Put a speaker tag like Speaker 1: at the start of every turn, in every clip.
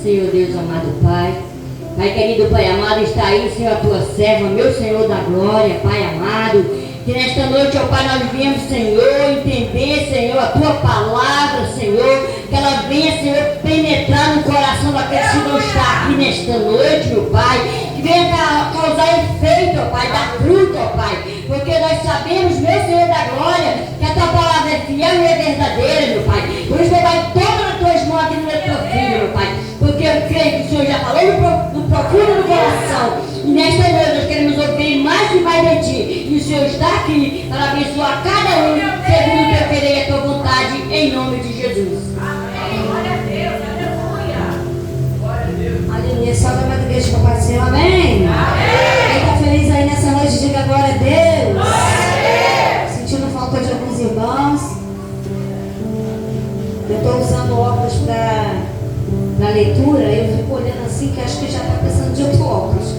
Speaker 1: Senhor Deus amado Pai. Pai querido, Pai amado, está aí, Senhor, a tua serva, meu Senhor da glória, Pai amado. Que nesta noite, ó Pai, nós viemos, Senhor, entender, Senhor, a tua palavra, Senhor. Que ela venha, Senhor, penetrar no coração daqueles que não está aqui nesta noite, meu Pai. Que venha causar efeito, ó Pai, dar fruto, ó Pai. Porque nós sabemos, meu Senhor da glória, que a tua palavra é fiel e é verdadeira, meu Pai. Por isso, meu Pai, toma nas tuas mãos aqui no teu filho, meu Pai. Porque eu creio que o Senhor já falou no profundo do coração. E nesta noite nós queremos ouvir mais e mais de Ti. E o Senhor está aqui para abençoar cada um segundo o teu querer e a tua vontade, em nome de Jesus.
Speaker 2: Amém. Glória a Deus. Aleluia. Glória a Deus.
Speaker 3: Aleluia. Salve a igreja com o Pai do Senhor. Amém.
Speaker 2: Amém.
Speaker 3: Quem está feliz aí nessa noite, diga glória a Deus.
Speaker 2: Glória a Deus.
Speaker 3: Sentindo falta de alguns irmãos. Eu estou usando óculos para leitura. Eu fico olhando assim, que acho que já está precisando de outro óculos.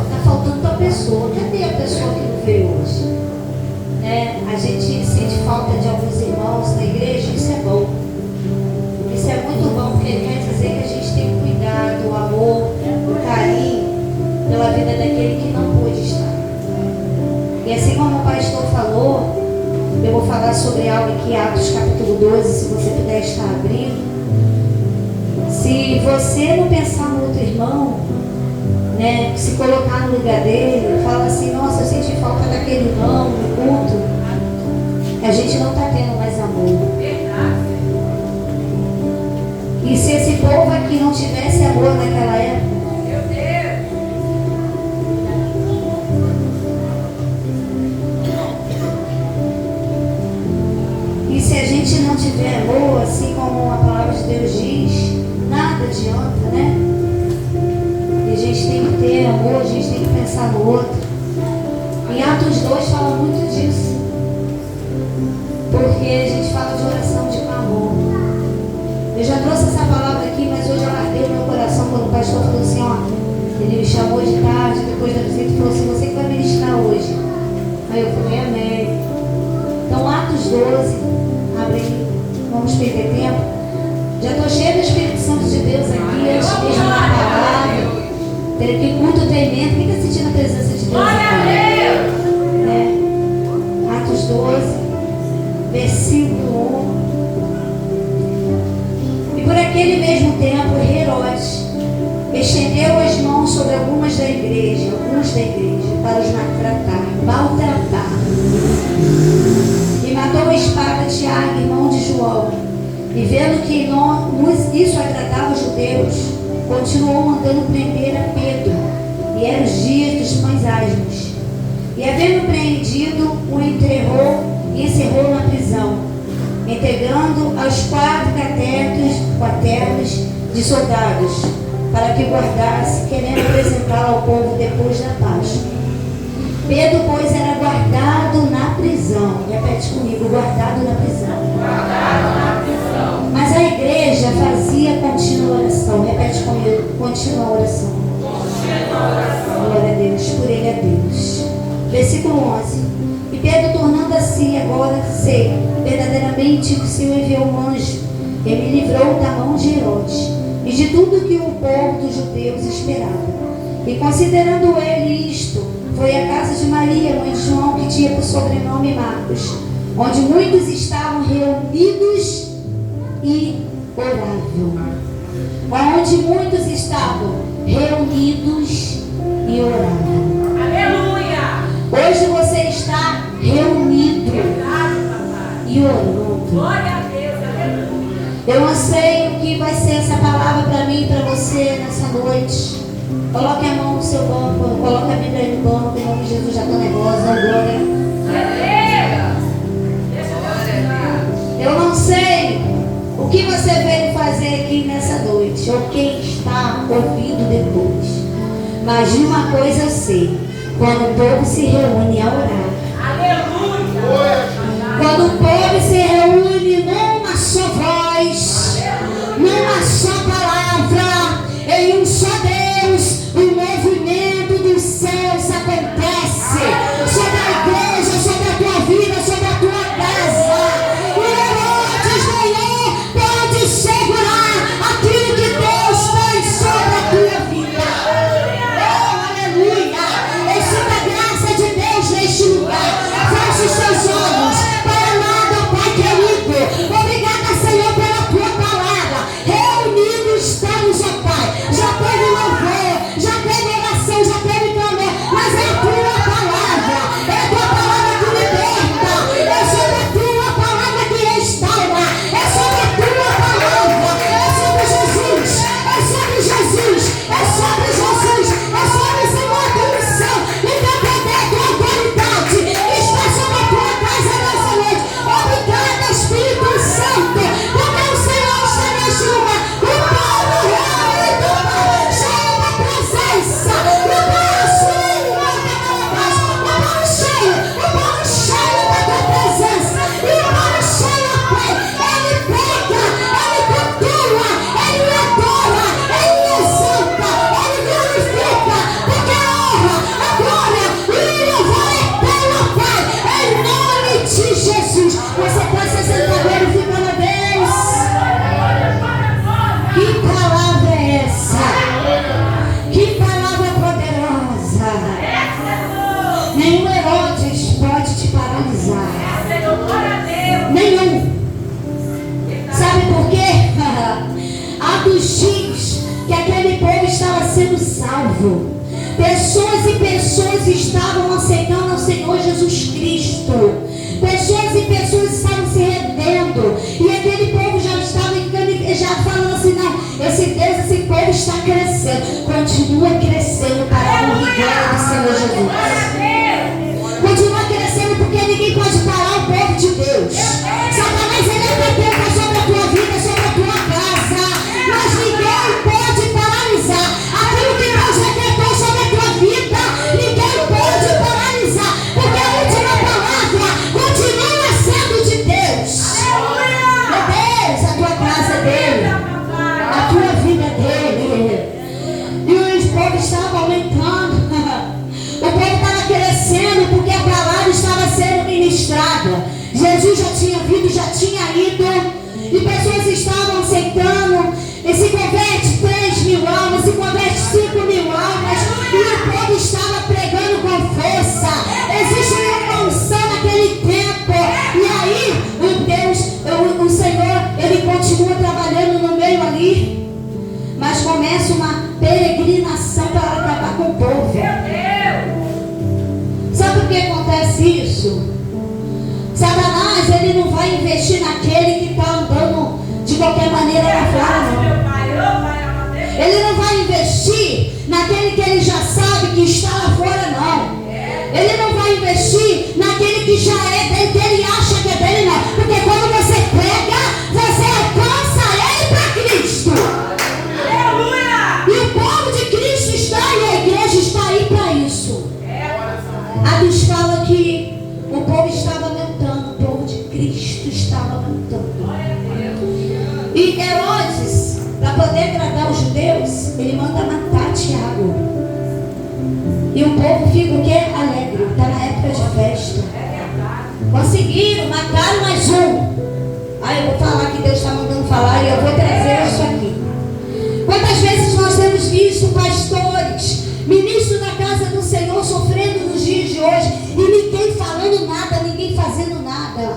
Speaker 3: Está faltando a pessoa. Cadê a pessoa que não veio hoje? A gente sente falta de alguns irmãos na igreja. Isso é bom. Isso é muito bom, porque quer dizer que a gente tem cuidado, o amor, o carinho pela vida daquele que não pôde estar. E assim como o pastor falou, eu vou falar sobre algo aqui, Atos capítulo 12, se você puder estar abrindo. Se você não pensar no outro irmão, se colocar no lugar dele, fala assim, nossa, eu senti falta daquele irmão no culto, a gente não está tendo mais amor. E se esse povo aqui não tivesse amor naquela época,
Speaker 2: Meu Deus.
Speaker 3: e se a gente não tiver amor, assim como a palavra de Deus diz, nada adianta, né? E a gente tem que ter amor, a gente tem que pensar no outro. Em Atos 2 fala muito disso. Porque a gente fala de oração de clamor. Eu já trouxe essa palavra aqui, mas hoje ela ardeu no meu coração quando o pastor falou assim, ele me chamou de tarde, depois da visita, e falou assim, você que vai ministrar hoje. Aí eu falei, amém. Então Atos 12, abre aí, vamos perder tempo. Já estou cheia do Espírito Santo de Deus aqui, antes mesmo da palavra. Que culto tremendo. Quem está sentindo a presença de Deus?
Speaker 2: Glória a Deus.
Speaker 3: Atos 12, versículo 1. E por aquele mesmo tempo, Herodes estendeu as mãos sobre alguns da igreja, para os maltratar. E matou a espada Tiago, irmão de João. E vendo que isso agradava os judeus, continuou mandando prender a Pedro. E eram os dias dos pães asmos. E havendo preendido, o enterrou e encerrou na prisão, entregando aos 4 quaternos de soldados, para que guardasse, querendo apresentá-lo ao povo depois da Páscoa. Pedro, pois, era guardado na prisão. Repete comigo, guardado na prisão.
Speaker 2: Guardado na prisão.
Speaker 3: Mas a igreja fazia contínua oração. Repete comigo, contínua oração.
Speaker 2: Contínua oração.
Speaker 3: Glória a Deus, por ele a Deus. Versículo 11. E Pedro, tornando a si, agora sei verdadeiramente que o Senhor enviou um anjo e me livrou da mão de Herodes e de tudo que o povo dos judeus esperava. E considerando ele isto, foi à casa de Maria, mãe de João, que tinha por sobrenome Marcos, onde muitos estavam reunidos e oravam. Onde muitos estavam reunidos e oravam.
Speaker 2: Aleluia.
Speaker 3: Hoje você está reunido
Speaker 2: Verdade, papai.
Speaker 3: e orando.
Speaker 2: Glória a Deus. Aleluia.
Speaker 3: Eu não sei o que vai ser essa palavra para mim e para você nessa noite. Coloque a mão no seu banco, coloque a Bíblia aí no banco, em nome de Jesus, já estou nervosa, glória. Eu não sei o que você veio fazer aqui nessa noite, ou quem está ouvindo depois. Mas de uma coisa eu sei, quando o povo se reúne a orar,
Speaker 2: Aleluia.
Speaker 3: quando o povo se reúne numa só voz, numa só palavra, em um só Deus, o movimento dos céus acontece sobre a igreja, sobre a tua vida, sobre a tua casa. O Herodes nenhum pode segurar aquilo que Deus tem Atos diz que aquele povo estava sendo salvo. Pessoas e pessoas estavam aceitando ao Senhor Jesus Cristo. Pessoas e pessoas estavam se rendendo. E aquele povo já estava já falando assim, não, esse Deus, esse povo está crescendo. Continua crescendo para a honra e glória do Senhor Jesus. Continua crescendo porque ninguém pode parar o povo de Deus. Satanás, ele até sobre a tua vida, sobre a tua casa. Mas ninguém pode paralisar aquilo que Deus decretou sobre a tua vida. Ninguém pode paralisar, porque a última palavra continua sendo de Deus. É Deus, a tua casa é dele, a tua vida é dele. E o povo estava aumentando. O povo estava crescendo porque a palavra estava sendo ministrada. Jesus já tinha vindo, já tinha ido. E pessoas estavam aceitando. E se converte 3.000 almas, se converte 5.000 almas. E o povo estava pregando com força. Existe uma unção naquele tempo. E aí, o Senhor, ele continua trabalhando no meio ali. Mas começa uma peregrinação para acabar com o povo. Sabe por que acontece isso? Satanás, ele não vai investir naquele que está andando de qualquer maneira lá fora, não. Ele não vai investir naquele que ele já sabe que está lá fora, não. Ele não vai investir naquele que já é dele, que ele acha que é dele, não. Porque quando você prega, você alcança ele para Cristo. E o povo de Cristo está aí, a igreja está aí para isso. Atos fala que o povo estava aumentando, o povo de Cristo estava aumentando. E Herodes, para poder tratar os judeus, ele manda matar Tiago. E o povo fica o quê? Alegre. Está na época de festa. Conseguiram, mataram mais um. Aí eu vou falar que Deus está mandando falar e eu vou trazer isso aqui. Quantas vezes nós temos visto pastores, ministros da casa do Senhor sofrendo nos dias de hoje e ninguém falando nada, ninguém fazendo nada?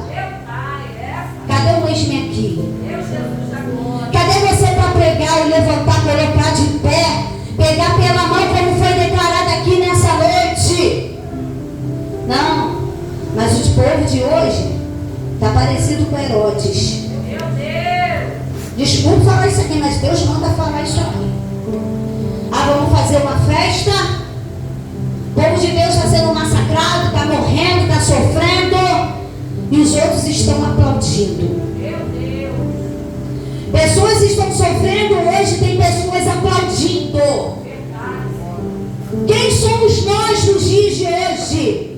Speaker 3: Cadê o ex-me aqui? Cadê você para pregar e levantar, colocar de pé, pegar pela mão como foi declarado aqui nessa noite? Não, mas o povo de hoje está parecido com Herodes. Desculpa falar isso aqui, mas Deus manda falar isso aqui. Ah, vamos fazer uma festa. O povo de Deus está sendo massacrado, está morrendo, está sofrendo. E os outros estão aplaudindo. Pessoas estão sofrendo hoje, tem pessoas aplaudindo. Quem somos nós nos dias de hoje?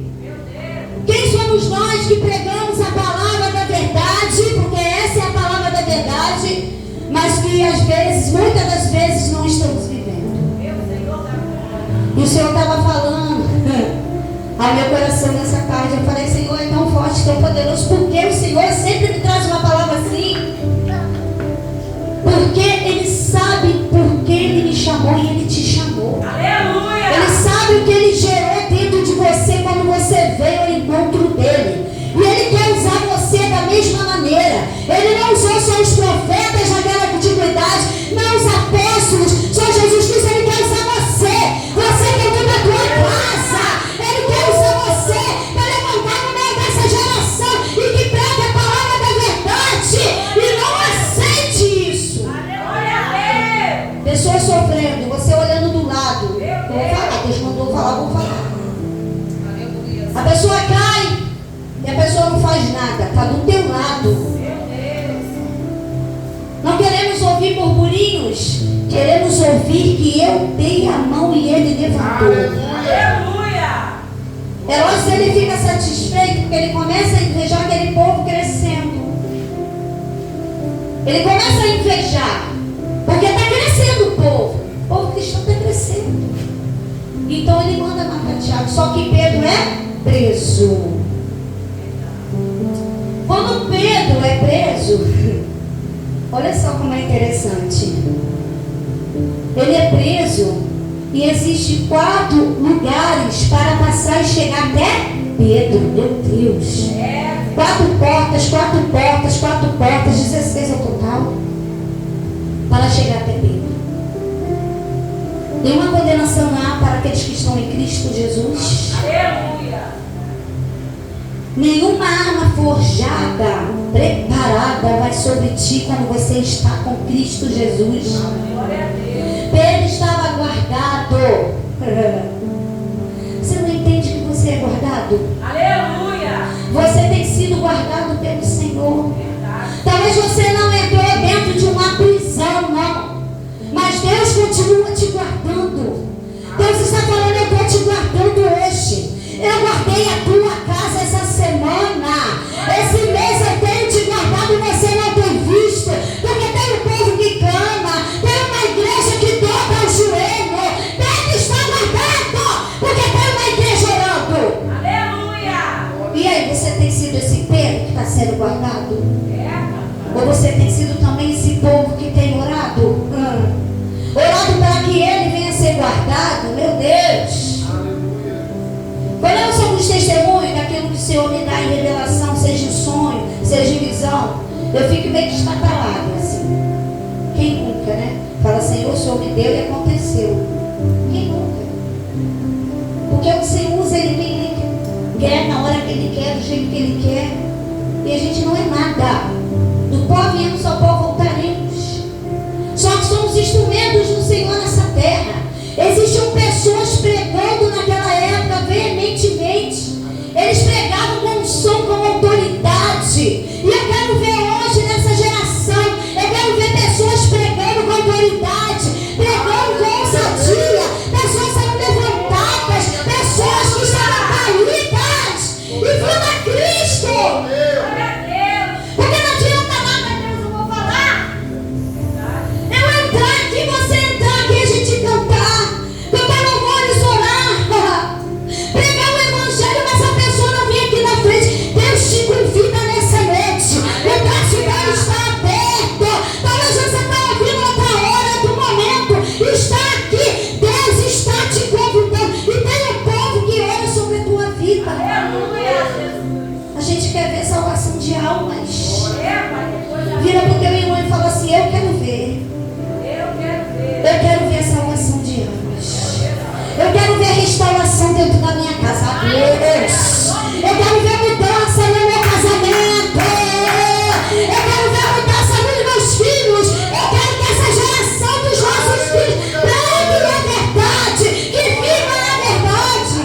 Speaker 3: Quem somos nós que pregamos a palavra da verdade? Porque essa é a palavra da verdade, mas que às vezes, muitas das vezes, não estamos vivendo. E o Senhor estava falando ao meu coração nessa tarde. Eu falei, Senhor, é tão forte, tão poderoso. Porque o Senhor sempre me traz uma palavra assim. Porque Ele sabe por que Ele me chamou e Ele te chamou.
Speaker 2: Aleluia!
Speaker 3: Ele sabe o que Ele gerou dentro de você quando você veio ao encontro dele. E Ele quer usar você da mesma maneira. Ele não usou só os profetas naquela antiguidade, não os apóstolos, só Jesus Cristo. Ele quer usar você. Você que é dentro da tua casa. Ele quer usar você para levantar no meio dessa geração e que pregue a palavra da verdade e não aceite isso.
Speaker 2: Aleluia!
Speaker 3: Pessoas sofrendo, você olhando do lado. Eu vou falar, Deus mandou falar, vou falar. A pessoa cai e a pessoa não faz nada, está do teu lado. Não queremos ouvir burburinhos, queremos ouvir que eu dei a mão e ele levantou.
Speaker 2: Aleluia!
Speaker 3: Herodes, ele fica satisfeito porque ele começa a invejar aquele povo crescendo. Ele começa a invejar porque está crescendo o povo cristão está crescendo. Então ele manda matar Tiago, só que Pedro é preso. Quando Pedro é preso, olha só como é interessante. Ele é preso e existem 4 lugares para passar e chegar até Pedro. Meu Deus. 4 portas, 4 portas, 4 portas, 16 ao total. para chegar até Pedro. Nenhuma condenação há para aqueles que estão em Cristo Jesus.
Speaker 2: Aleluia.
Speaker 3: Nenhuma arma forjada, preparada vai sobre ti quando você está com Cristo Jesus.
Speaker 2: Glória a Deus.
Speaker 3: Pedro estava guardado. Você não entende que você é guardado?
Speaker 2: Aleluia.
Speaker 3: Você tem sido guardado pelo Senhor.
Speaker 2: Verdade.
Speaker 3: Talvez você não entrou dentro de uma prisão, não. Mas Deus continua te guardando. Deus está falando, eu estou te guardando hoje. Eu guardei a tua casa essa semana. Esse mês eu tenho te guardado e você não tem visto. Porque tem um povo que clama. Tem uma igreja que dobra o joelho. Deve estar guardado. Porque tem uma igreja orando.
Speaker 2: Aleluia.
Speaker 3: E aí, você tem sido esse Pedro que está sendo guardado?
Speaker 2: É.
Speaker 3: Ou você tem sido também esse povo que tem orado? Orado para que ele venha ser guardado? Meu Deus! Quando nós somos testemunho daquilo que o Senhor me dá em revelação, seja em sonho, seja em visão, eu fico meio que estatalado assim. Quem nunca, né? Fala, Senhor, o Senhor me deu e aconteceu. Quem nunca? Porque o Senhor usa ele quem ele quer, na hora que ele quer, do jeito que ele quer. E a gente não é nada. Do pó viemos, ao pó voltaremos. Só que somos instrumentos do Senhor nessa terra. Existiam pessoas pregando naquela época veementemente. Eles pregavam com som, com autoridade. E eu quero ver hoje nessa geração, eu quero ver pessoas pregando com autoridade, pregando com ousadia, pessoas sendo levantadas, pessoas que estavam caídas e vindo a Cristo.
Speaker 2: Glória a Deus.
Speaker 3: Porque não adianta nada, Deus, eu vou falar. Eu entrar aqui, você entrar aqui, a gente cantar louvores, orar, pregar o evangelho, mas a pessoa não vem aqui na frente. Deus te convida nessa noite. O braço dele está aberto. Talvez você está ouvindo outra hora do momento. Está aqui. Deus está te convidando. E tem um povo que ora sobre a tua vida.
Speaker 2: Aleluia, Jesus.
Speaker 3: A gente quer ver salvação de almas.
Speaker 2: É, Pai, depois da
Speaker 3: Vira para o teu irmão e fala assim: eu quero ver.
Speaker 2: eu quero ver.
Speaker 3: Eu quero ver a salvação de almas. Eu quero ver a restauração dentro da minha casa. Deus. Eu quero ver mudança no meu casamento. Eu quero ver mudança nos meus filhos. Eu quero que essa geração dos nossos filhos pregue a verdade, que viva a verdade.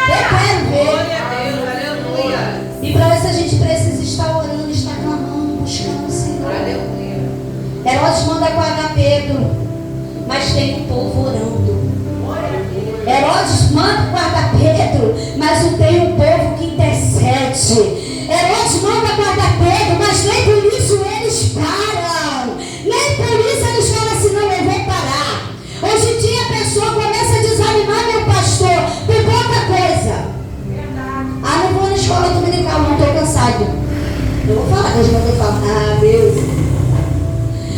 Speaker 3: Eu quero ver.
Speaker 2: Glória a Deus, aleluia.
Speaker 3: E para isso a gente precisa estar orando, estar clamando, buscando o Senhor.
Speaker 2: Aleluia.
Speaker 3: Herodes manda guardar Pedro, mas tem um povo orando.
Speaker 2: Glória a Deus.
Speaker 3: Herodes manda guardar Pedro, mas não tem um povo que intercede. Herodes manda guardar Pedro, mas nem por isso eles param. Nem por isso eles falam assim: não, eu vou parar. Hoje em dia a pessoa começa a desanimar, meu pastor, por pouca coisa.
Speaker 2: Verdade.
Speaker 3: Ah, não vou na escola dominical, não, estou cansado. Eu vou falar, Deus mandou falar. Ah, Deus.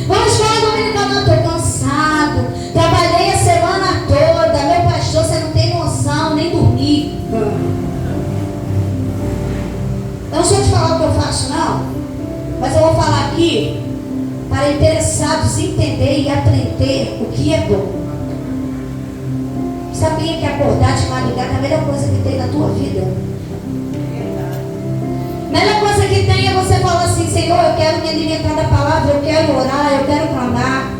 Speaker 3: Vamos à escola dominical, não, estou cansado. Trabalhei a semana toda. Meu pastor, você não tem noção, nem dormir. Eu não sei te falar o que eu faço, não. Mas eu vou falar aqui para interessados entender e aprender o que é bom. Sabia que acordar de madrugada é a melhor coisa que tem na tua vida? A melhor coisa que tem é você falar assim: Senhor, eu quero me alimentar da palavra, eu quero orar, eu quero clamar.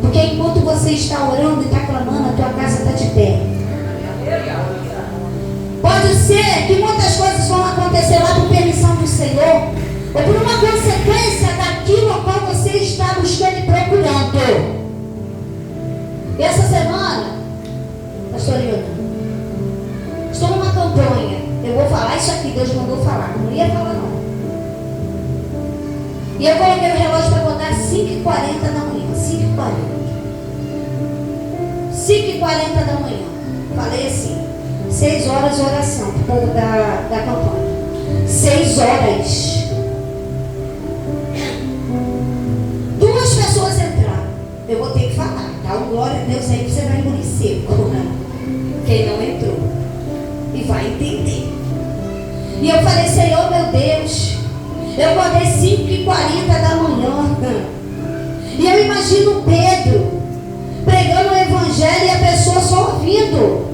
Speaker 3: Porque enquanto você está orando e está clamando, a tua casa está de pé. Pode ser que muitas coisas vão acontecer lá por permissão do Senhor, ou por uma consequência daquilo a qual você está buscando e procurando. E essa semana, pastorina, estou numa campanha. Eu vou falar isso aqui, Deus mandou falar. Não ia falar não. E eu coloquei o relógio para botar 5h40 da manhã. 5h40 da manhã. Falei assim: 6 horas de oração para o povo da campanha. 6 horas. 2 pessoas entraram. Eu vou ter que falar. Dá um glória a Deus aí que você vai engolir seco. Quem não entrou. E vai entender. E eu falei: Senhor, meu Deus, eu acordei 5h40 da manhã. E eu imagino Pedro pregando o evangelho e a pessoa só ouvindo.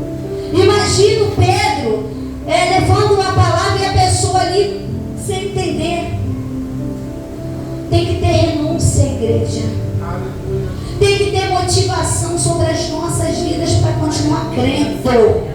Speaker 3: Imagino Pedro levando uma palavra e a pessoa ali sem entender. Tem que ter renúncia, igreja. Tem que ter motivação sobre as nossas vidas para continuar crendo.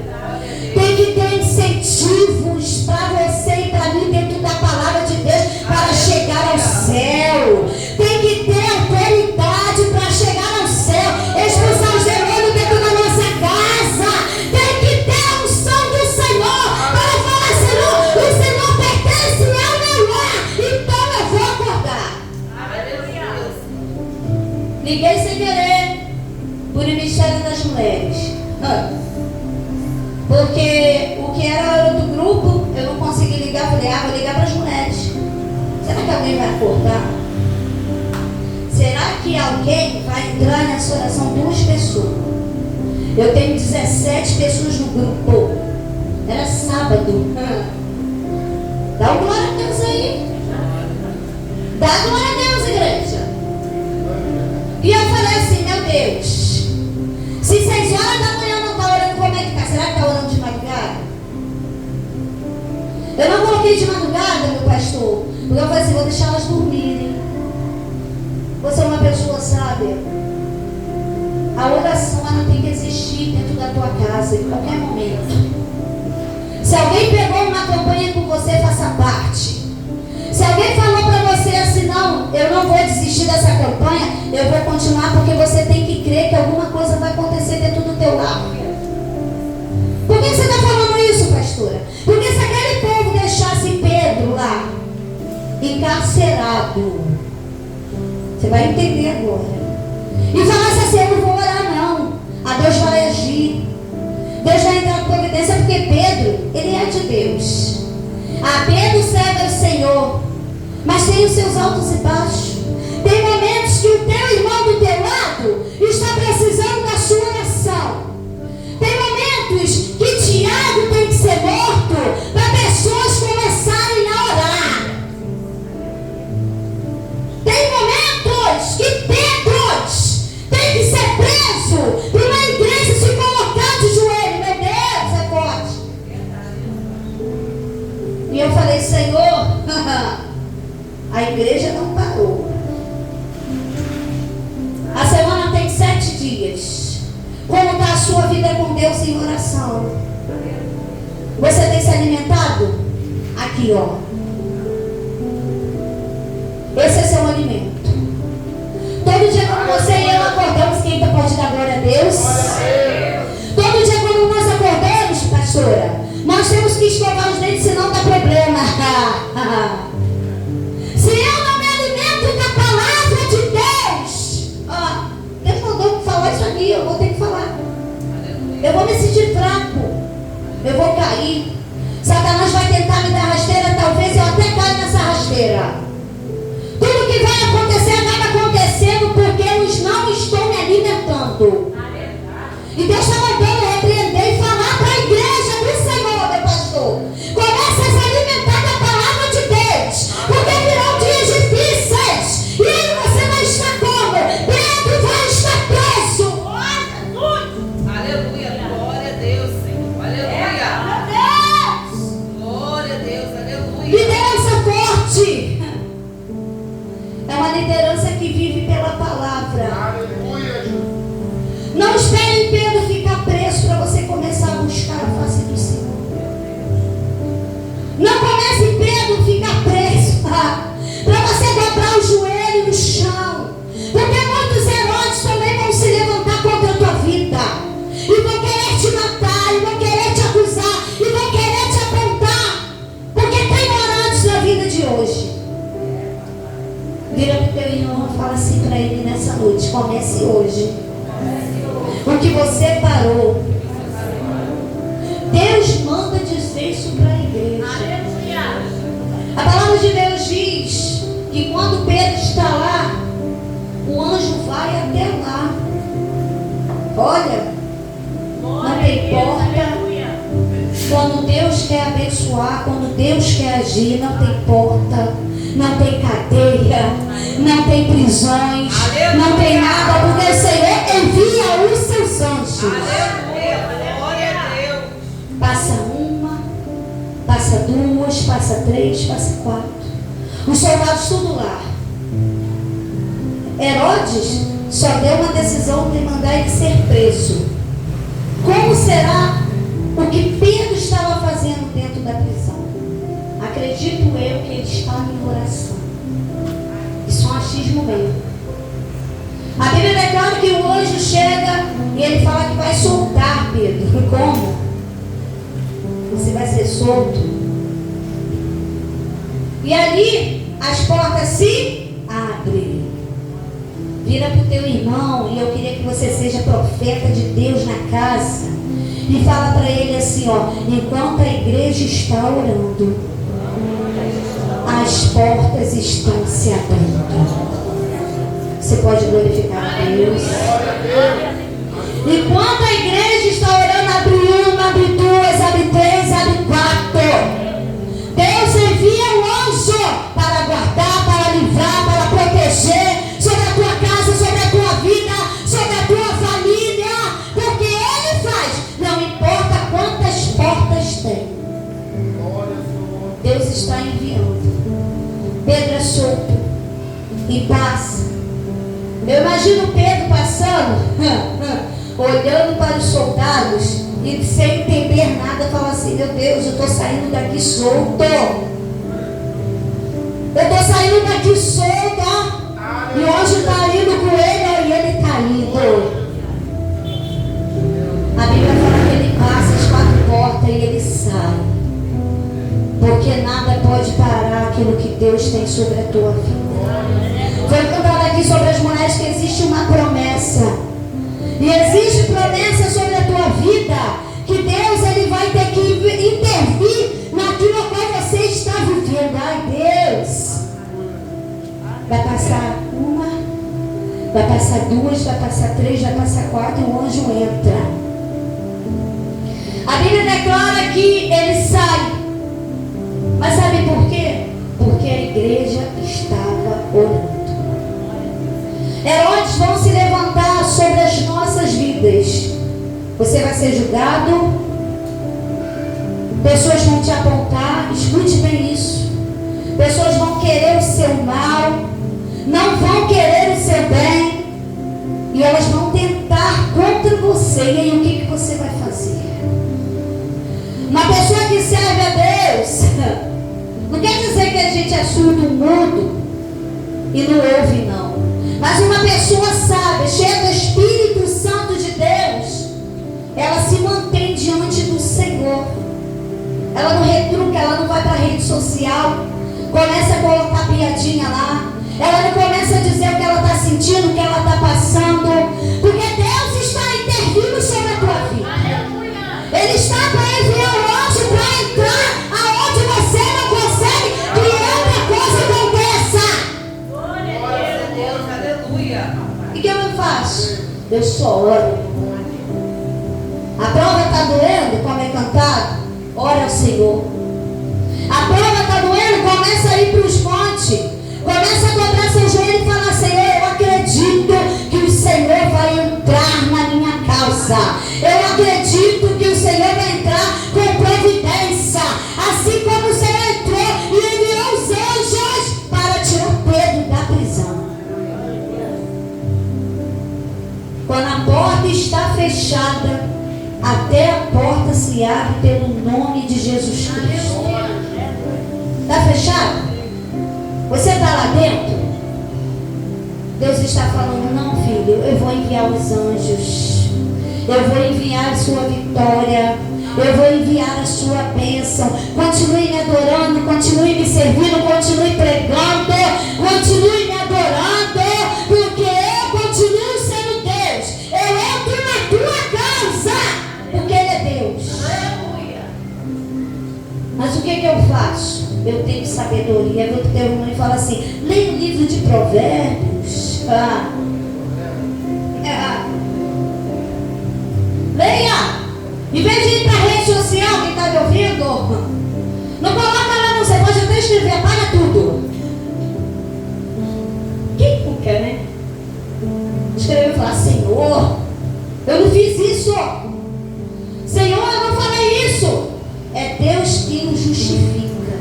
Speaker 3: Tem que ter incentivos para você e para mim dentro da palavra de Deus para chegar ao céu. Tem que ter autoridade para chegar ao céu, expulsar os demônios dentro da nossa casa. Tem que ter a unção do Senhor para falar: Senhor, o Senhor pertence ao meu lar, então eu vou acordar. Liguei sem querer por Ministério das Mulheres, porque o que era do grupo eu não consegui ligar. Falei: vou ligar para as mulheres. Será que alguém vai acordar? Será que alguém vai entrar nessa oração? 2 pessoas. Eu tenho 17 pessoas no grupo. Era sábado. Dá uma glória a Deus aí. Dá glória a Deus, igreja. E eu falei assim: meu Deus, se 6 horas da manhã não está orando, como é que está? Será que está orando de madrugada? Eu não coloquei de madrugada, meu pastor, porque eu falei assim: vou deixar elas dormirem. Você é uma pessoa sábia. A oração, ela tem que existir dentro da tua casa, em qualquer momento. Se alguém pegou uma campanha com você, faça parte. Se alguém falou para você assim: não, eu não vou desistir dessa campanha, eu vou continuar, porque você tem que crer que alguma coisa vai acontecer dentro do teu lar. Por que você está falando isso, pastora? Porque se aquele povo deixasse Pedro lá, encarcerado, você vai entender agora, e falasse assim: eu não vou orar não, a Deus vai agir, Deus vai entrar com providência, porque Pedro, ele é de Deus. Pedro serve ao Senhor, mas tem os seus altos e baixos. Tem momentos que o teu irmão do teu lado está precisando da sua oração. Tem momentos que Tiago tem que ser morto para pessoas começarem a orar. Tem momentos que Pedros tem que ser preso para uma igreja se colocar de joelho. Meu Deus, é forte. E eu falei: Senhor, a igreja não parou. A semana tem 7 dias. Como está a sua vida com Deus em oração? Você tem se alimentado? Aqui, ó. Esse é seu alimento. Todo dia quando você e eu acordamos, quem pode dar glória a Deus? Todo dia quando nós acordamos, pastora, nós temos que escovar os dentes, senão dá problema. Se eu não me alimento da palavra de Deus, Deus mandou falar isso aqui, eu vou ter que falar. Eu vou me sentir fraco, eu vou cair. Satanás vai tentar me dar rasteira, talvez eu até caia nessa rasteira. Tudo que vai acontecer acaba acontecendo porque eu não estou me alimentando. E Deus está mandando repreender e falar para a igreja do Senhor, meu pastor: comece a se alimentar da palavra de Deus, porque virão dias difíceis. E aí você vai estar como? Pedro vai estar preso.
Speaker 2: Aleluia, glória a Deus, Senhor. Aleluia. Glória a Deus, aleluia.
Speaker 3: Liderança forte é uma liderança que vive pela palavra. Não espere Pedro ficar preso para você começar a buscar a face do Senhor. Não comece Pedro ficar preso para você dobrar o joelho no chão, porque muitos heróis também vão se levantar contra a tua vida e vão querer te matar, e vão querer te acusar, e vão querer te apontar, porque tem orados na vida de hoje. Vira para o teu irmão e fala assim para ele nessa noite: comece hoje o que você parou. Deus manda dizer isso para a igreja. A palavra de Deus diz que quando Pedro está lá, o anjo vai até lá. Olha, não tem porta. Quando Deus quer abençoar, quando Deus quer agir, não tem porta. não tem cadeia, não tem prisões, não tem nada, porque o Senhor envia os seus anjos.
Speaker 2: Aleluia, glória a Deus.
Speaker 3: Passa uma, passa duas, passa três, passa quatro. Os soldados tudo lá. Herodes só deu uma decisão de mandar ele ser preso. Como será o que Pedro estava fazendo dentro da prisão? Acredito eu que ele estava em oração. Isso é um achismo meu. A Bíblia declara que o anjo chega e ele fala que vai soltar Pedro. E como? Você vai ser solto. E ali as portas se abrem. Vira para o teu irmão, e eu queria que você seja profeta de Deus na casa, e fala para ele assim, ó: enquanto a igreja está orando, as portas estão se abrindo. Você pode glorificar a Deus. Enquanto a igreja está orando, abre uma, abre duas, abre três, abre quatro. Deus envia o anjo para guardar, para livrar, para proteger sobre a tua casa, sobre a tua vida, sobre a tua família, porque Ele faz, não importa quantas portas tem. Deus está enviando. Pedro é solto e passa. Eu imagino Pedro passando, olhando para os soldados e sem entender nada, fala assim: meu Deus, eu estou saindo daqui solto. Eu estou saindo daqui solto. E hoje está indo com ele, e ele está indo. A Bíblia fala que ele passa as quatro portas e ele sai. Porque nada pode parar aquilo que Deus tem sobre a tua vida. Foi cantado aqui sobre as mulheres que existe uma promessa. E existe promessa sobre a tua vida. Que Deus ele vai ter que intervir naquilo que você está vivendo. Ai, Deus. Vai passar uma, vai passar duas, vai passar três, vai passar quatro, e o anjo entra. A Bíblia declara que ele sai. Mas sabe por quê? Porque a igreja estava orando. Herodes vão se levantar sobre as nossas vidas. Você vai ser julgado. Pessoas vão te apontar. Escute bem isso. Pessoas vão querer o seu mal, não vão querer o seu bem, e elas vão tentar contra você. E aí o que você vai fazer? Uma pessoa que serve a Deus não quer dizer que a gente é surdo, mudo e não ouve, não. Mas uma pessoa sábia, cheia do Espírito Santo de Deus, ela se mantém diante do Senhor. Ela não retruca, ela não vai para a rede social, começa a colocar piadinha lá. Ela não começa a dizer o que ela está sentindo, o que ela está passando. Porque Deus está intervindo sobre a tua vida. Ele está para enviar o anjo para entrar aonde você não consegue, que outra coisa aconteça.
Speaker 2: Glória a Deus, aleluia.
Speaker 3: E o que eu faço? Eu só oro. A prova está doendo, como é cantado? Ora ao Senhor. A prova está doendo, começa a ir para os montes. Começa a dobrar seu joelho e falar: Senhor, eu acredito que o Senhor vai entrar na minha causa. Eu acredito que o Senhor vai entrar com providência. Assim como o Senhor entrou e enviou os anjos para tirar Pedro da prisão. Quando a porta está fechada, até a porta se abre pelo nome de Jesus Cristo. Está fechado? Você está lá dentro? Deus está falando: não, filho, eu vou enviar os anjos. Eu vou enviar a sua vitória. Eu vou enviar a sua bênção. Continue me adorando, continue me servindo, continue pregando, continue me adorando, porque eu continuo sendo Deus. Eu entro na tua causa, porque Ele é Deus. Mas o que eu faço? Eu tenho sabedoria. Eu tenho irmão e fala assim: leia o livro de Provérbios. Leia. Em vez de ir para a rede social, quem está me ouvindo, não coloca lá não. Você pode até escrever, apaga tudo. quer, né? Escreveu e falar: Senhor, eu não fiz isso. Senhor, eu não falei isso. É Deus quem o justifica.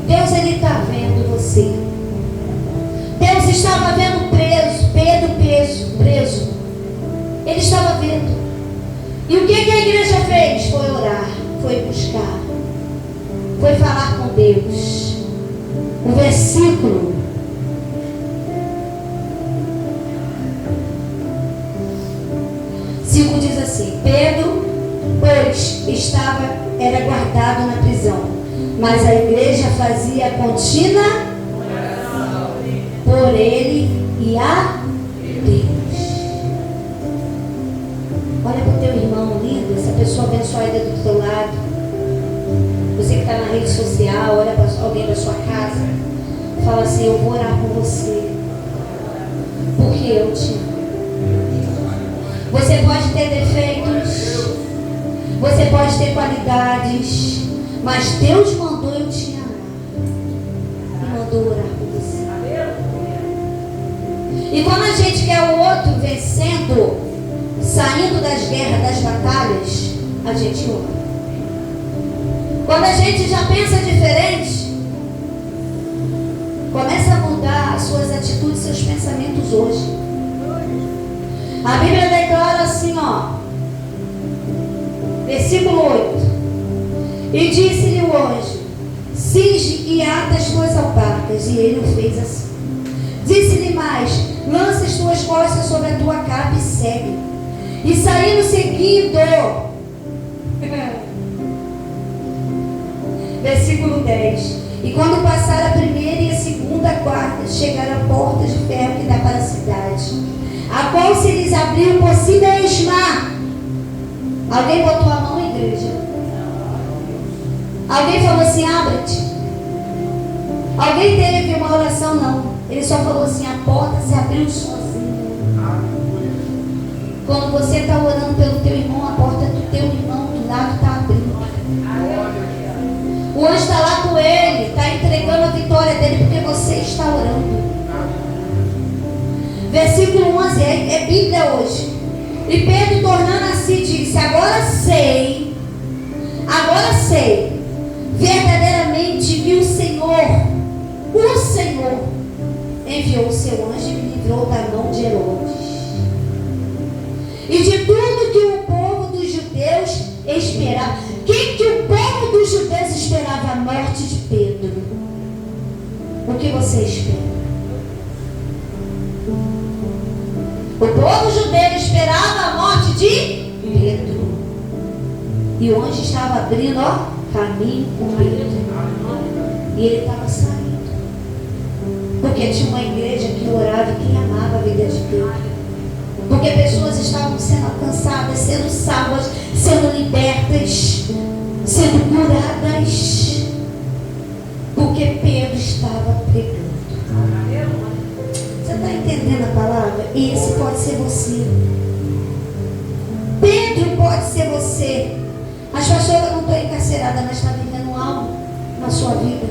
Speaker 3: Deus, Ele está vendo você. Deus estava vendo Pedro preso. Ele estava vendo. E o que a igreja fez? Foi orar, foi buscar, foi falar com Deus. O versículo 5 diz assim: Pedro, pois, era guardado na prisão, mas a igreja fazia contínua por ele e a Deus. Olha para o teu irmão lindo, essa pessoa abençoada do teu lado. Você que está na rede social, olha para alguém da sua casa, fala assim: eu vou orar por você, porque eu te amo. Você pode ter defeitos, você pode ter qualidades, mas Deus mandou eu te amar e mandou orar por você. E quando a gente quer o outro vencendo, saindo das guerras, das batalhas, a gente ora. Quando a gente já pensa diferente, começa a mudar as suas atitudes, seus pensamentos hoje. A Bíblia declara assim, ó, versículo 8: e disse-lhe o anjo: cinge e ata as tuas alparcas. E ele o fez assim. Disse-lhe mais: lança as tuas costas sobre a tua capa e segue. E saindo seguindo. Versículo 10: e quando passar a primeira e a segunda guarda, chegaram a porta de ferro que dá para a cidade, a qual se lhes abriu por si mesma. Alguém botou a mão, igreja? Alguém falou assim: abra-te? Alguém teve uma oração? Não. Ele só falou assim: a porta se abriu sozinha. Quando você está orando pelo teu irmão, a porta do teu irmão do lado está abrindo. O anjo está lá com ele, está entregando a vitória dele, porque você está orando. Versículo 11, é Bíblia hoje. E Pedro, tornando a si, disse: agora sei, verdadeiramente que o Senhor enviou o seu anjo e me livrou da mão de Herodes e de tudo que o povo dos judeus esperava. Que o povo dos judeus esperava? A morte de Pedro. O que você espera? O povo judeu esperava a morte de Pedro. E o anjo estava abrindo, ó, caminho com Pedro. E ele estava saindo. Porque tinha uma igreja que orava e que amava a vida de Pedro. Porque pessoas estavam sendo alcançadas, sendo salvas, sendo libertas, sendo curadas. Porque Pedro estava pregando. Você está entendendo a palavra? E esse pode ser você. Pedro pode ser você. Mas pastor, eu não estou encarcerada, mas está vivendo algo na sua vida.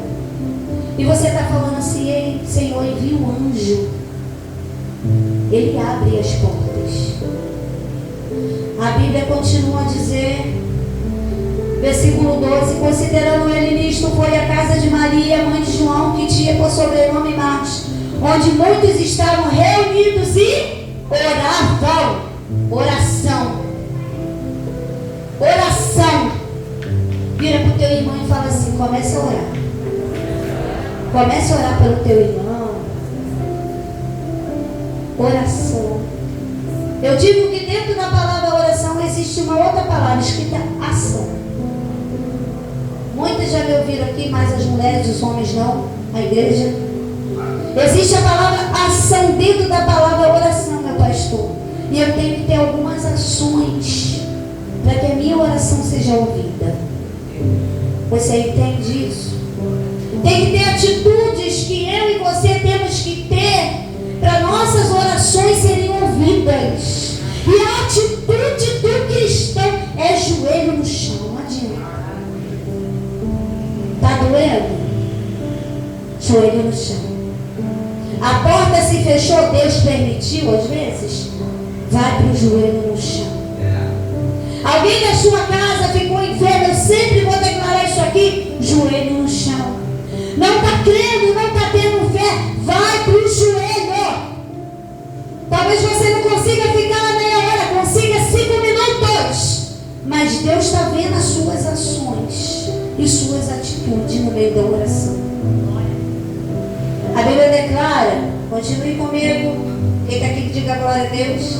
Speaker 3: E você está falando assim: ei, Senhor, envia o anjo. Ele abre as portas. A Bíblia continua a dizer, versículo 12: considerando ele nisto, foi à casa de Maria, mãe de João, que tinha por sobrenome Marcos, onde muitos estavam reunidos e oravam. Oração. Vira para o teu irmão e fala assim: comece a orar. Comece a orar pelo teu irmão. Oração. Eu digo que dentro da palavra oração existe uma outra palavra escrita: ação. Muitas já me ouviram aqui, mas as mulheres, os homens não, a igreja. Existe a palavra ação dentro da palavra oração, meu pastor. E eu tenho que ter algumas ações para que a minha oração seja ouvida. Você entende isso? Tem que ter atitudes que eu e você temos que ter para nossas orações serem ouvidas. E a atitude do cristão é joelho no chão. Não adianta. Está doendo? Joelho no chão. A fechou, Deus permitiu às vezes, vai para o joelho no chão. Alguém da sua casa ficou enfermo, eu sempre vou declarar isso aqui, joelho no chão. Não está crendo, não está tendo fé, vai para o joelho. Talvez você não consiga ficar lá meia hora, consiga 5 minutos, mas Deus está vendo as suas ações e suas atitudes no meio da oração. A Bíblia declara, continue comigo, quem está aqui que diga glória a Deus.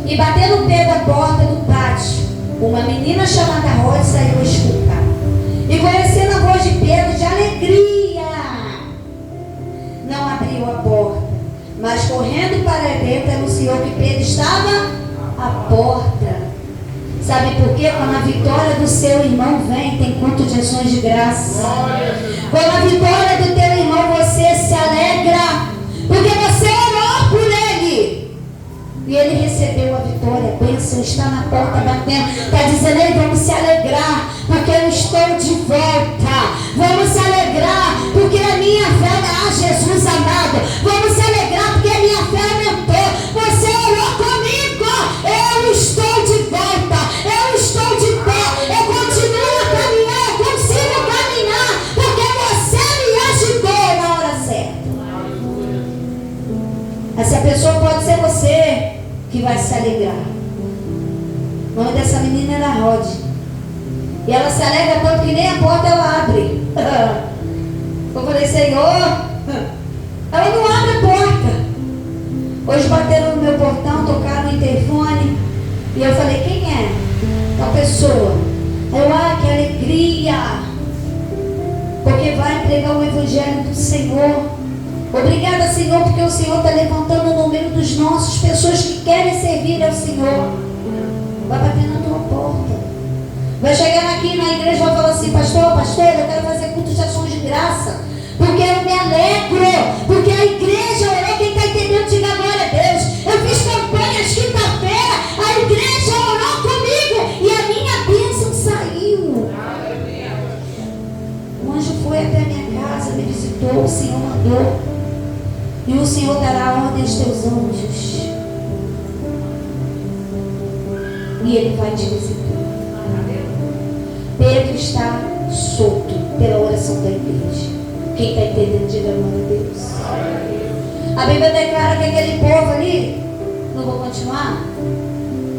Speaker 3: E batendo o pé da porta do pátio, uma menina chamada Rode saiu a escutar. E conhecendo a voz de Pedro de alegria, não abriu a porta, mas correndo para dentro anunciou que Pedro estava à porta. Sabe por quê? Quando a vitória do seu irmão vem, tem culto de ações de graça. Quando a vitória do teu irmão, você se alegra, porque você orou por ele. E ele recebeu a vitória, a bênção, está na porta batendo, está dizendo, ei, vamos se alegrar, porque eu estou de volta. Vamos se alegrar, porque a minha fé, Jesus amado, vamos se alegrar, porque a minha fé aumentou. Você orou comigo, eu estou de volta, eu estou de pé, eu continuo a caminhar, eu consigo caminhar, porque você me ajudou na hora certa. Essa pessoa pode ser você que vai se alegrar. O nome dessa menina era Rode. E ela se alegra tanto que nem a porta ela abre. Eu falei, Senhor, ela não abre a porta. Hoje bateram no meu portão, tocaram no interfone. E eu falei, quem é? Uma pessoa. Eu, que alegria. Porque vai pregar o evangelho do Senhor. Obrigada, Senhor, porque o Senhor está levantando no meio dos nossos pessoas que querem servir ao Senhor. Vai bater na tua porta. Vai chegar aqui na igreja e vai falar assim, pastor, eu quero fazer culto de ações de graça, porque eu me alegro, porque a igreja orou. Quem está entendendo, diga glória a Deus. Eu fiz campanhas quinta-feira, a igreja orou comigo e a minha bênção saiu. O anjo foi até a minha casa, me visitou, o Senhor mandou. E o Senhor dará ordem aos teus anjos. E Ele vai te visitar. Pedro está solto pela oração da igreja. Quem está entendendo, diga glória a Deus. A Bíblia declara que aquele povo ali, não vou continuar,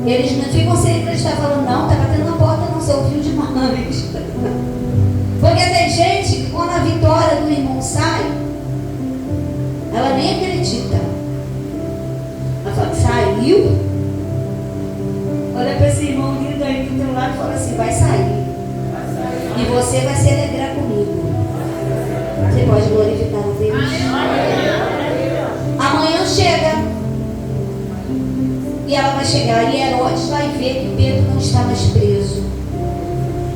Speaker 3: eles não ficam sem acreditar, falando, não, está batendo na porta, não, você ouviu demais. Porque tem gente que quando a vitória do irmão sai, ela nem acredita. Ela fala, saiu? Olha para esse irmão lindo aí do teu lado e fala assim, vai sair. E você vai se alegrar comigo. Você pode glorificar a Deus. Amanhã chega. E ela vai chegar. E Herodes vai ver que Pedro não está mais preso.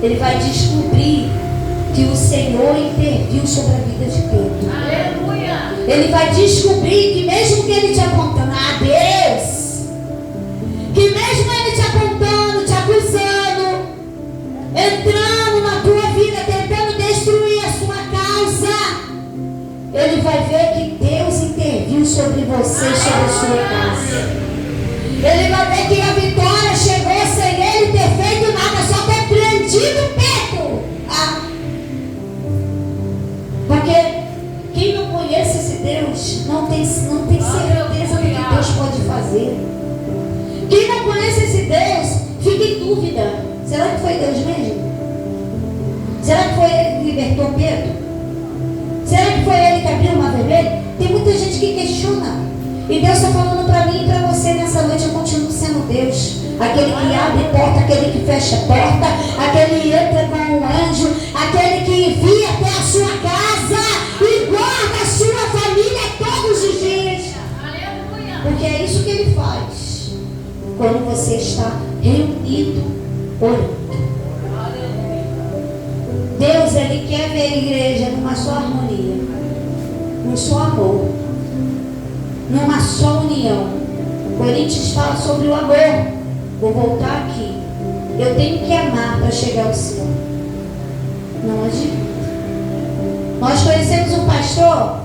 Speaker 3: Ele vai descobrir que o Senhor interviu sobre a vida de Pedro.
Speaker 2: Aleluia!
Speaker 3: Ele vai descobrir que mesmo que ele te apontando a Deus, que mesmo ele te apontando, te acusando, entrando na tua vida, tentando destruir a sua causa, ele vai ver que Deus interviu sobre você, sobre a sua casa. Ele vai ver que a vitória chegou sem ele ter feito nada, só ter prendido Pedro. Porque quem não conhece esse Deus não tem certeza do que Deus pode fazer. Quem não conhece esse Deus fica em dúvida. Será que foi Deus mesmo? Será que foi Ele que libertou Pedro? Será que foi Ele que abriu o mar vermelho? Tem muita gente que questiona. E Deus está falando para mim e para você nessa noite, eu continuo sendo Deus. Aquele que abre porta, aquele que fecha porta, aquele que entra com um anjo, aquele que envia até a sua casa e guarda a sua família todos os dias.
Speaker 2: Aleluia!
Speaker 3: Porque é isso que Ele faz quando você está reunido orando. Deus, Ele quer ver a igreja numa só harmonia, num só amor, numa só união. Coríntios fala sobre o amor. Vou voltar aqui. Eu tenho que amar para chegar ao céu. Não adianta. Nós conhecemos um pastor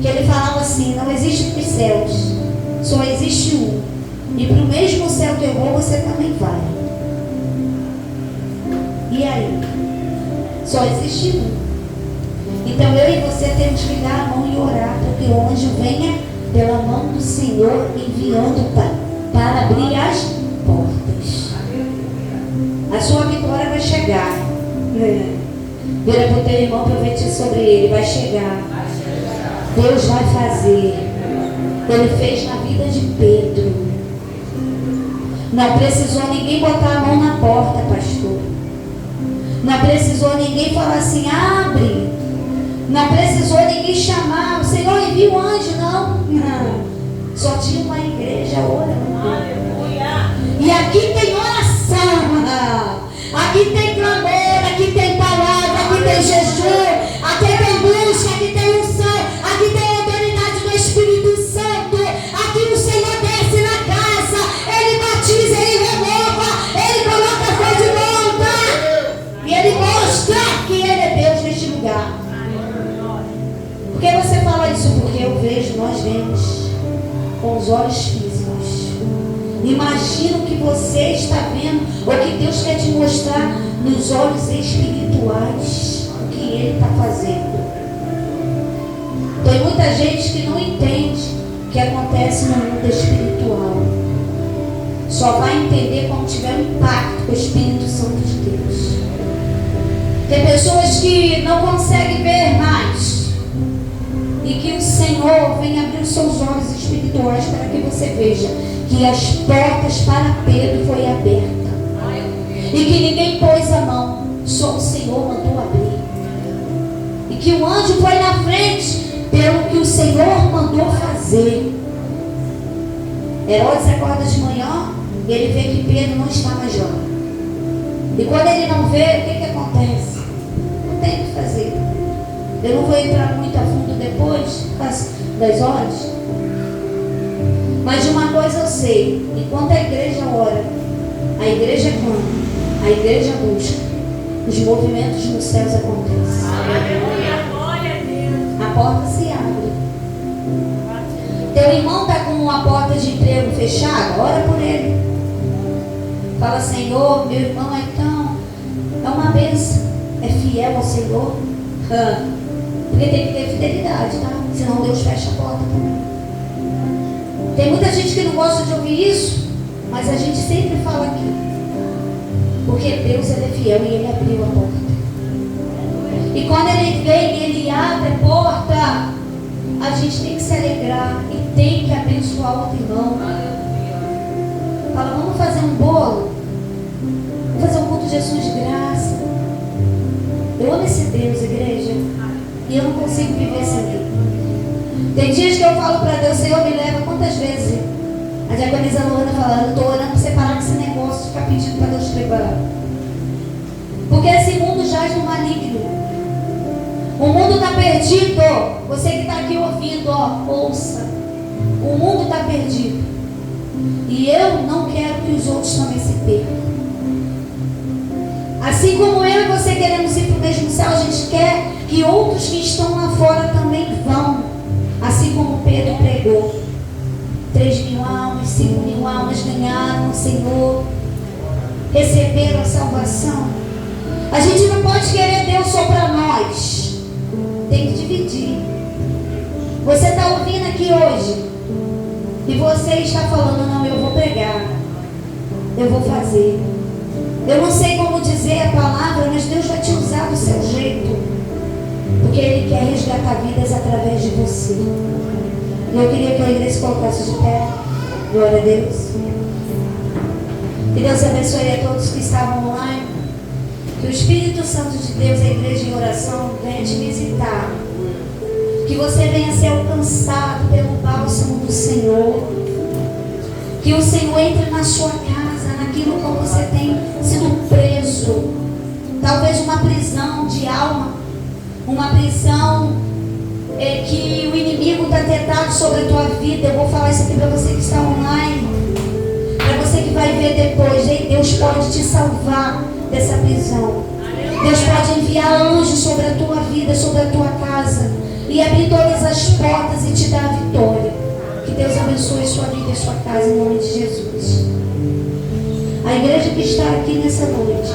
Speaker 3: que ele falava assim: não existe três céus, só existe um. E para o mesmo céu que eu vou, você também vai. E aí? Só existe um. Então eu e você temos que dar a mão e orar para que o anjo venha pela mão do Senhor enviando para abrir as portas. A sua vitória vai chegar. Vira para o teu irmão, profetiza sobre ele. Vai chegar. Deus vai fazer. Ele fez na vida de Pedro. Não precisou ninguém botar a mão na porta, pastor. Não precisou ninguém falar assim: abre. Não precisou ninguém chamar. O Senhor envia o anjo, não. Só tinha uma igreja orando.
Speaker 2: Aleluia.
Speaker 3: E aqui tem oração. Aqui tem clamor. Aqui tem palavra. Aqui tem jejum. Aqui tem busca. Aqui tem unção. Aqui tem autoridade do Espírito Santo. Aqui o Senhor desce na casa. Ele batiza, ele renova. Ele coloca a fé de volta. E ele mostra que ele é Deus neste lugar. Por que você fala isso? Porque eu vejo, nós vemos com os olhos físicos. Imagina o que você está vendo, ou que Deus quer te mostrar nos olhos espirituais, o que Ele está fazendo. Tem muita gente que não entende o que acontece no mundo espiritual. Só vai entender quando tiver um impacto com o Espírito Santo de Deus. Tem pessoas que não conseguem ver mais. E que o Senhor venha abrir os seus olhos espirituais para que você veja que as portas para Pedro foi aberta. E que ninguém pôs a mão, só o Senhor mandou abrir. E que o anjo foi na frente pelo que o Senhor mandou fazer. Herodes acorda de manhã e ele vê que Pedro não está mais lá. E quando ele não vê, o que acontece? Não tem o que fazer. Eu não vou entrar muito a fundo depois das horas. Mas de uma coisa eu sei: enquanto a igreja ora, a igreja clama, a igreja busca, os movimentos nos céus acontecem.
Speaker 2: Aleluia. Glória a Deus.
Speaker 3: A porta se abre. Teu irmão está com uma porta de emprego fechada, ora por ele. Fala: Senhor, meu irmão é uma bênção, é fiel ao Senhor. Porque tem que ter fidelidade, tá? Senão Deus fecha a porta também. Tem muita gente que não gosta de ouvir isso, mas a gente sempre fala aqui. Porque Deus, Ele é fiel e Ele abriu a porta. E quando Ele vem e Ele abre a porta, a gente tem que se alegrar e tem que abençoar o outro irmão. Fala: vamos fazer um bolo, vamos fazer um culto de ação de graça. Eu amo esse Deus, igreja. E eu não consigo viver sem Ele. Tem dias que eu falo para Deus: Senhor, me leva. Quantas vezes a diaconisa Luana fala: eu estou orando para você parar com esse negócio de ficar pedindo para Deus te levar. Porque esse mundo jaz no maligno. O mundo está perdido. Você que está aqui ouvindo, ouça. O mundo está perdido. E eu não quero que os outros também se percam. Assim como eu e você queremos ir para o mesmo céu, a gente quer que outros que estão lá fora também vão. Assim como Pedro pregou. 3.000 almas, 5.000 almas ganharam o Senhor. Receberam a salvação. A gente não pode querer Deus só para nós. Tem que dividir. Você está ouvindo aqui hoje e você está falando: não, eu vou pregar, eu vou fazer. Eu não sei como dizer a palavra, mas Deus vai te usar do seu jeito. Porque Ele quer resgatar vidas através de você. E eu queria que a igreja se colocasse de pé. Glória a Deus. Que Deus abençoe a todos que estavam online. Que o Espírito Santo de Deus, a igreja em oração, venha te visitar. Que você venha ser alcançado pelo bálsamo do Senhor. Que o Senhor entre na sua casa, naquilo que você tem sido preso. Talvez uma prisão de alma. Uma prisão que o inimigo está tentado sobre a tua vida. Eu vou falar isso aqui para você que está online. Para você que vai ver depois. Deus pode te salvar dessa prisão. Deus pode enviar anjos sobre a tua vida, sobre a tua casa. E abrir todas as portas sua casa em nome de Jesus. A igreja que está aqui nessa noite,